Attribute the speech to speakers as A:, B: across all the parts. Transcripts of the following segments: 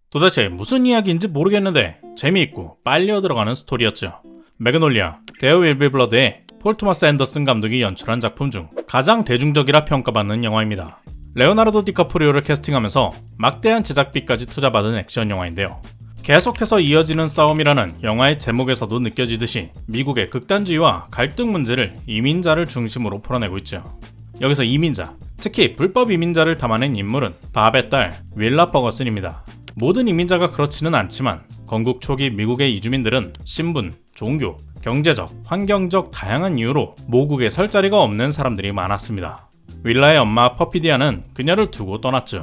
A: 도대체 무슨 이야기인지 모르겠는데 재미있고 빨려 들어가는 스토리였죠. 매그놀리아, 데어 윌 비 블러드의 폴 토마스 앤더슨 감독이 연출한 작품 중 가장 대중적이라 평가받는 영화입니다. 레오나르도 디카프리오를 캐스팅하면서 막대한 제작비까지 투자받은 액션 영화인데요. 계속해서 이어지는 싸움이라는 영화의 제목에서도 느껴지듯이 미국의 극단주의와 갈등 문제를 이민자를 중심으로 풀어내고 있죠. 여기서 이민자, 특히 불법 이민자를 담아낸 인물은 밥의 딸 윌라 버거슨입니다. 모든 이민자가 그렇지는 않지만 건국 초기 미국의 이주민들은 신분, 종교, 경제적, 환경적 다양한 이유로 모국에 설 자리가 없는 사람들이 많았습니다. 윌라의 엄마 퍼피디아는 그녀를 두고 떠났죠.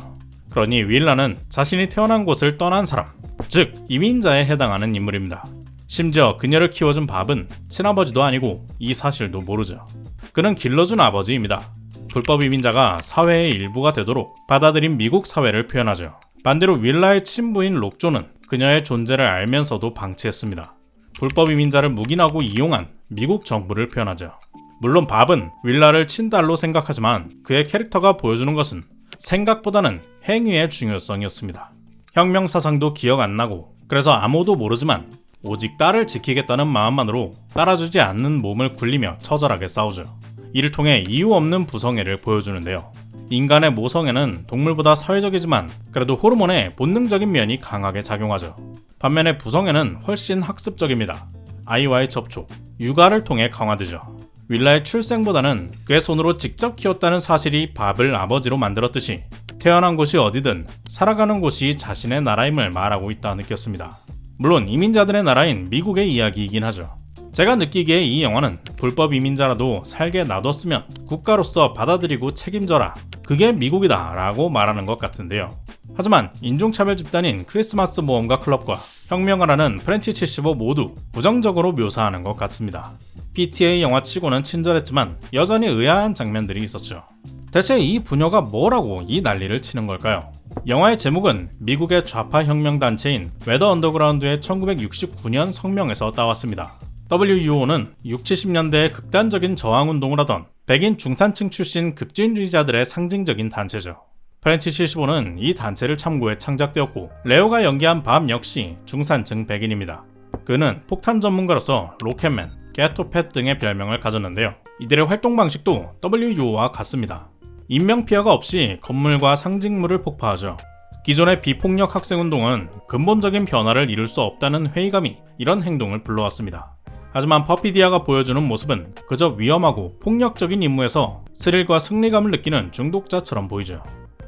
A: 그러니 윌라는 자신이 태어난 곳을 떠난 사람, 즉 이민자에 해당하는 인물입니다. 심지어 그녀를 키워준 밥은 친아버지도 아니고 이 사실도 모르죠. 그는 길러준 아버지입니다. 불법 이민자가 사회의 일부가 되도록 받아들인 미국 사회를 표현하죠. 반대로 윌라의 친부인 록조는 그녀의 존재를 알면서도 방치했습니다. 불법 이민자를 묵인하고 이용한 미국 정부를 표현하죠. 물론 밥은 윌라를 친딸로 생각하지만 그의 캐릭터가 보여주는 것은 생각보다는 행위의 중요성이었습니다. 혁명사상도 기억 안 나고 그래서 아무도 모르지만 오직 딸을 지키겠다는 마음만으로 따라주지 않는 몸을 굴리며 처절하게 싸우죠. 이를 통해 이유 없는 부성애를 보여주는데요. 인간의 모성애는 동물보다 사회적이지만 그래도 호르몬의 본능적인 면이 강하게 작용하죠. 반면에 부성애는 훨씬 학습적입니다. 아이와의 접촉, 육아를 통해 강화되죠. 윌라의 출생보다는 그의 손으로 직접 키웠다는 사실이 밥을 아버지로 만들었듯이 태어난 곳이 어디든 살아가는 곳이 자신의 나라임을 말하고 있다 느꼈습니다. 물론 이민자들의 나라인 미국의 이야기이긴 하죠. 제가 느끼기에 이 영화는 불법 이민자라도 살게 놔뒀으면 국가로서 받아들이고 책임져라, 그게 미국이다 라고 말하는 것 같은데요. 하지만 인종차별 집단인 크리스마스 모험가 클럽과 혁명가라는 프렌치 75 모두 부정적으로 묘사하는 것 같습니다. PTA 영화치고는 친절했지만 여전히 의아한 장면들이 있었죠. 대체 이 부녀가 뭐라고 이 난리를 치는 걸까요? 영화의 제목은 미국의 좌파 혁명단체인 웨더 언더그라운드의 1969년 성명에서 따왔습니다. WUO는 60, 70년대에 극단적인 저항운동을 하던 백인 중산층 출신 급진주의자들의 상징적인 단체죠. 프렌치 75는 이 단체를 참고해 창작되었고 레오가 연기한 밥 역시 중산층 백인입니다. 그는 폭탄 전문가로서 로켓맨, 게토팻 등의 별명을 가졌는데요. 이들의 활동 방식도 WUO와 같습니다. 인명피해가 없이 건물과 상징물을 폭파하죠. 기존의 비폭력 학생운동은 근본적인 변화를 이룰 수 없다는 회의감이 이런 행동을 불러왔습니다. 하지만 퍼피디아가 보여주는 모습은 그저 위험하고 폭력적인 임무에서 스릴과 승리감을 느끼는 중독자처럼 보이죠.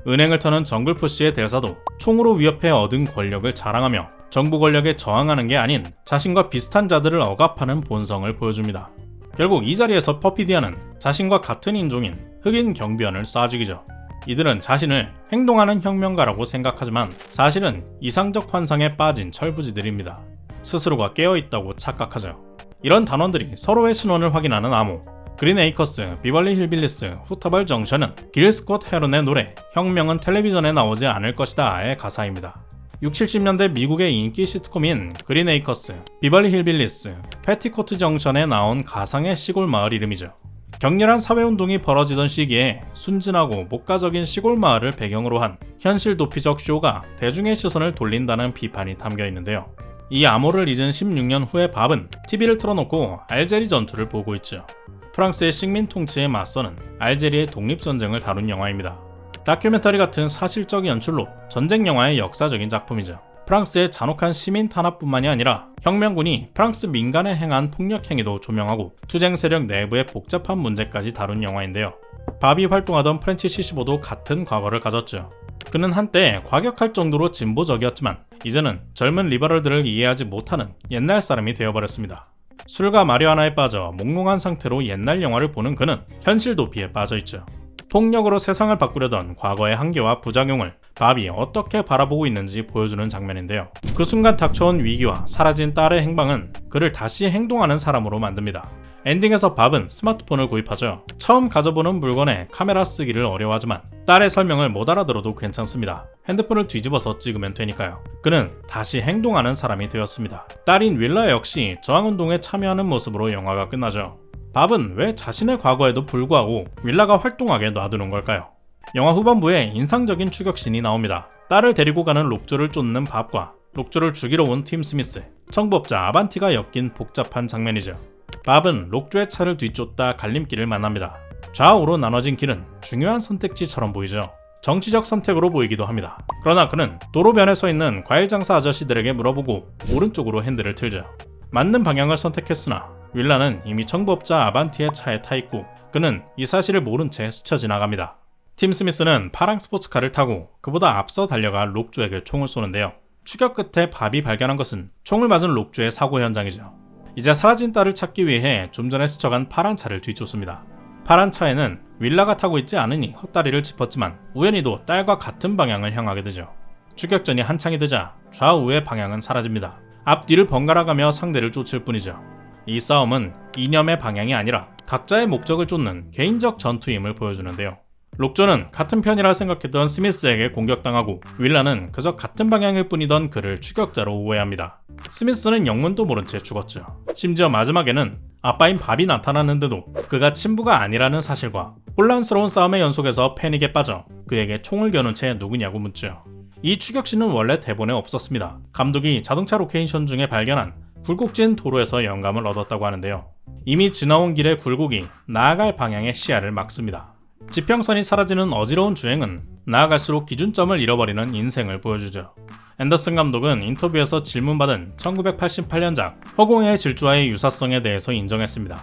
A: 은행을 터는 정글푸시의 대사도 총으로 위협해 얻은 권력을 자랑하며 정부 권력에 저항하는 게 아닌 자신과 비슷한 자들을 억압하는 본성을 보여줍니다. 결국 이 자리에서 퍼피디아는 자신과 같은 인종인 흑인 경비원을 쏴 죽이죠. 이들은 자신을 행동하는 혁명가라고 생각하지만 사실은 이상적 환상에 빠진 철부지들입니다. 스스로가 깨어있다고 착각하죠. 이런 단원들이 서로의 신원을 확인하는 암호, 그린 에이커스, 비벌리 힐빌리스, 후터벌 정션은 길 스콧 헤런의 노래 혁명은 텔레비전에 나오지 않을 것이다의 가사입니다. 60, 70년대 미국의 인기 시트콤인 그린 에이커스, 비벌리 힐빌리스, 패티코트 정션에 나온 가상의 시골 마을 이름이죠. 격렬한 사회운동이 벌어지던 시기에 순진하고 목가적인 시골 마을을 배경으로 한 현실 도피적 쇼가 대중의 시선을 돌린다는 비판이 담겨있는데요. 이 암호를 잊은 16년 후의 밥은 TV를 틀어놓고 알제리 전투를 보고 있죠. 프랑스의 식민 통치에 맞서는 알제리의 독립전쟁을 다룬 영화입니다. 다큐멘터리 같은 사실적 연출로 전쟁 영화의 역사적인 작품이죠. 프랑스의 잔혹한 시민 탄압뿐만이 아니라 혁명군이 프랑스 민간에 행한 폭력 행위도 조명하고 투쟁 세력 내부의 복잡한 문제까지 다룬 영화인데요. 밥이 활동하던 프렌치 75도 같은 과거를 가졌죠. 그는 한때 과격할 정도로 진보적이었지만 이제는 젊은 리버럴들을 이해하지 못하는 옛날 사람이 되어버렸습니다. 술과 마리화나에 빠져 몽롱한 상태로 옛날 영화를 보는 그는 현실 도피에 빠져있죠. 폭력으로 세상을 바꾸려던 과거의 한계와 부작용을 밥이 어떻게 바라보고 있는지 보여주는 장면인데요. 그 순간 닥쳐온 위기와 사라진 딸의 행방은 그를 다시 행동하는 사람으로 만듭니다. 엔딩에서 밥은 스마트폰을 구입하죠. 처음 가져보는 물건에 카메라 쓰기를 어려워하지만 딸의 설명을 못 알아들어도 괜찮습니다. 핸드폰을 뒤집어서 찍으면 되니까요. 그는 다시 행동하는 사람이 되었습니다. 딸인 윌라 역시 저항운동에 참여하는 모습으로 영화가 끝나죠. 밥은 왜 자신의 과거에도 불구하고 윌라가 활동하게 놔두는 걸까요? 영화 후반부에 인상적인 추격신이 나옵니다. 딸을 데리고 가는 록조를 쫓는 밥과 록조를 죽이러 온 팀 스미스, 청부업자 아반티가 엮인 복잡한 장면이죠. 밥은 록조의 차를 뒤쫓다 갈림길을 만납니다. 좌우로 나눠진 길은 중요한 선택지처럼 보이죠. 정치적 선택으로 보이기도 합니다. 그러나 그는 도로변에 서 있는 과일 장사 아저씨들에게 물어보고 오른쪽으로 핸들을 틀죠. 맞는 방향을 선택했으나 윌라는 이미 청부업자 아반티의 차에 타 있고 그는 이 사실을 모른 채 스쳐 지나갑니다. 팀 스미스는 파랑 스포츠카를 타고 그보다 앞서 달려가 록조에게 총을 쏘는데요. 추격 끝에 밥이 발견한 것은 총을 맞은 록조의 사고 현장이죠. 이제 사라진 딸을 찾기 위해 좀 전에 스쳐간 파란 차를 뒤쫓습니다. 파란 차에는 윌라가 타고 있지 않으니 헛다리를 짚었지만 우연히도 딸과 같은 방향을 향하게 되죠. 추격전이 한창이 되자 좌우의 방향은 사라집니다. 앞뒤를 번갈아가며 상대를 쫓을 뿐이죠. 이 싸움은 이념의 방향이 아니라 각자의 목적을 쫓는 개인적 전투임을 보여주는데요. 록조는 같은 편이라 생각했던 스미스에게 공격당하고 윌라는 그저 같은 방향일 뿐이던 그를 추격자로 오해합니다. 스미스는 영문도 모른 채 죽었죠. 심지어 마지막에는 아빠인 밥이 나타났는데도 그가 친부가 아니라는 사실과 혼란스러운 싸움의 연속에서 패닉에 빠져 그에게 총을 겨눈 채 누구냐고 묻죠. 이 추격신은 원래 대본에 없었습니다. 감독이 자동차 로케이션 중에 발견한 굴곡진 도로에서 영감을 얻었다고 하는데요. 이미 지나온 길의 굴곡이 나아갈 방향의 시야를 막습니다. 지평선이 사라지는 어지러운 주행은 나아갈수록 기준점을 잃어버리는 인생을 보여주죠. 앤더슨 감독은 인터뷰에서 질문받은 1988년작 허공의 질주와의 유사성에 대해서 인정했습니다.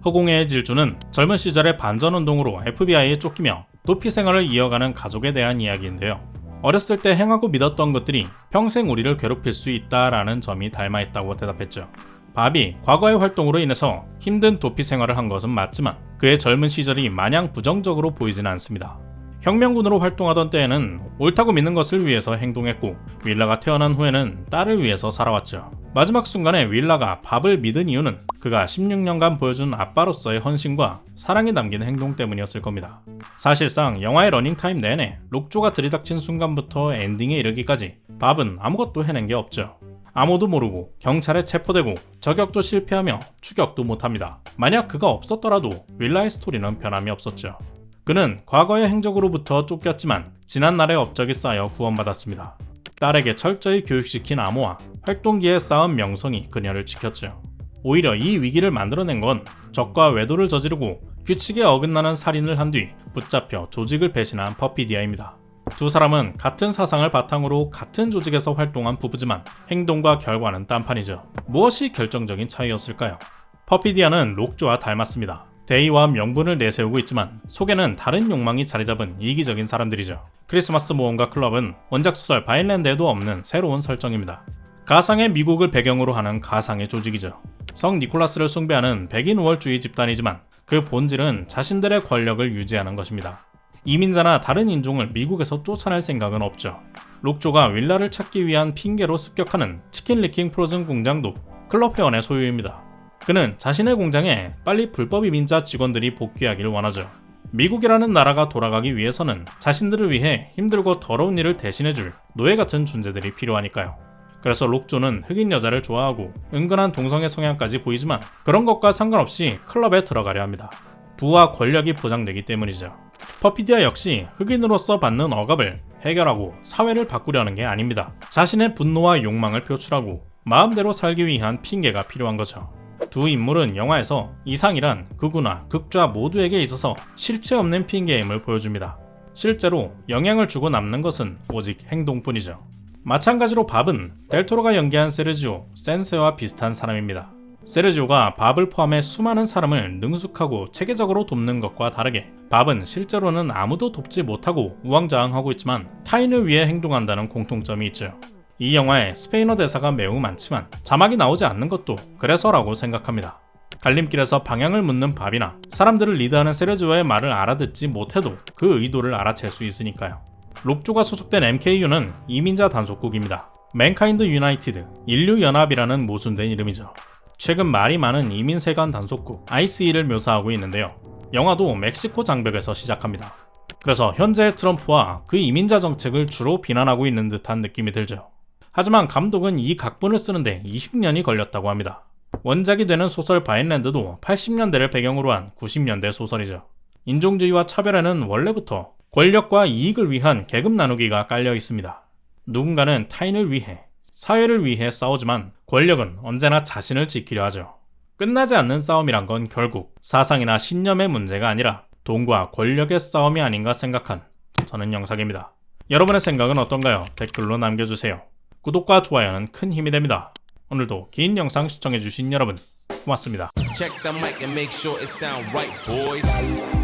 A: 허공의 질주는 젊은 시절의 반전운동으로 FBI에 쫓기며 도피 생활을 이어가는 가족에 대한 이야기인데요. 어렸을 때 행하고 믿었던 것들이 평생 우리를 괴롭힐 수 있다라는 점이 닮아있다고 대답했죠. 밥이 과거의 활동으로 인해서 힘든 도피 생활을 한 것은 맞지만 그의 젊은 시절이 마냥 부정적으로 보이지는 않습니다. 혁명군으로 활동하던 때에는 옳다고 믿는 것을 위해서 행동했고 윌라가 태어난 후에는 딸을 위해서 살아왔죠. 마지막 순간에 윌라가 밥을 믿은 이유는 그가 16년간 보여준 아빠로서의 헌신과 사랑이 담긴 행동 때문이었을 겁니다. 사실상 영화의 러닝타임 내내 록조가 들이닥친 순간부터 엔딩에 이르기까지 밥은 아무것도 해낸 게 없죠. 아무도 모르고 경찰에 체포되고 저격도 실패하며 추격도 못합니다. 만약 그가 없었더라도 윌라의 스토리는 변함이 없었죠. 그는 과거의 행적으로부터 쫓겼지만 지난날의 업적이 쌓여 구원받았습니다. 딸에게 철저히 교육시킨 암호와 활동기에 쌓은 명성이 그녀를 지켰죠. 오히려 이 위기를 만들어낸 건 적과 외도를 저지르고 규칙에 어긋나는 살인을 한 뒤 붙잡혀 조직을 배신한 퍼피디아입니다. 두 사람은 같은 사상을 바탕으로 같은 조직에서 활동한 부부지만 행동과 결과는 딴판이죠. 무엇이 결정적인 차이였을까요? 퍼피디아는 록조와 닮았습니다. 대의와 명분을 내세우고 있지만 속에는 다른 욕망이 자리잡은 이기적인 사람들이죠. 크리스마스 모험가 클럽은 원작 소설 바인랜드에도 없는 새로운 설정입니다. 가상의 미국을 배경으로 하는 가상의 조직이죠. 성 니콜라스를 숭배하는 백인 우월주의 집단이지만 그 본질은 자신들의 권력을 유지하는 것입니다. 이민자나 다른 인종을 미국에서 쫓아낼 생각은 없죠. 록조가 윌라를 찾기 위한 핑계로 습격하는 치킨 리킹 프로즌 공장도 클럽 회원의 소유입니다. 그는 자신의 공장에 빨리 불법 이민자 직원들이 복귀하길 원하죠. 미국이라는 나라가 돌아가기 위해서는 자신들을 위해 힘들고 더러운 일을 대신해줄 노예 같은 존재들이 필요하니까요. 그래서 록조는 흑인 여자를 좋아하고 은근한 동성애 성향까지 보이지만 그런 것과 상관없이 클럽에 들어가려 합니다. 부와 권력이 보장되기 때문이죠. 퍼피디아 역시 흑인으로서 받는 억압을 해결하고 사회를 바꾸려는 게 아닙니다. 자신의 분노와 욕망을 표출하고 마음대로 살기 위한 핑계가 필요한 거죠. 두 인물은 영화에서 이상이란 극우나 극좌 모두에게 있어서 실체 없는 핑계임을 보여줍니다. 실제로 영향을 주고 남는 것은 오직 행동뿐이죠. 마찬가지로 밥은 델토로가 연기한 세르지오 센세와 비슷한 사람입니다. 세르지오가 밥을 포함해 수많은 사람을 능숙하고 체계적으로 돕는 것과 다르게 밥은 실제로는 아무도 돕지 못하고 우왕좌왕하고 있지만 타인을 위해 행동한다는 공통점이 있죠. 이 영화에 스페인어 대사가 매우 많지만 자막이 나오지 않는 것도 그래서라고 생각합니다. 갈림길에서 방향을 묻는 밥이나 사람들을 리드하는 세르지오의 말을 알아듣지 못해도 그 의도를 알아챌 수 있으니까요. 록조가 소속된 MKU는 이민자 단속국입니다. 맨카인드 유나이티드, 인류연합이라는 모순된 이름이죠. 최근 말이 많은 이민세관 단속국 ICE를 묘사하고 있는데요. 영화도 멕시코 장벽에서 시작합니다. 그래서 현재의 트럼프와 그 이민자 정책을 주로 비난하고 있는 듯한 느낌이 들죠. 하지만 감독은 이 각본을 쓰는데 20년이 걸렸다고 합니다. 원작이 되는 소설 바인랜드도 80년대를 배경으로 한 90년대 소설이죠. 인종주의와 차별에는 원래부터 권력과 이익을 위한 계급 나누기가 깔려 있습니다. 누군가는 타인을 위해, 사회를 위해 싸우지만 권력은 언제나 자신을 지키려 하죠. 끝나지 않는 싸움이란 건 결국 사상이나 신념의 문제가 아니라 돈과 권력의 싸움이 아닌가 생각한 저는 영상입니다. 여러분의 생각은 어떤가요? 댓글로 남겨주세요. 구독과 좋아요는 큰 힘이 됩니다. 오늘도 긴 영상 시청해주신 여러분 고맙습니다.
B: Check the mic and make sure it sound right, boys.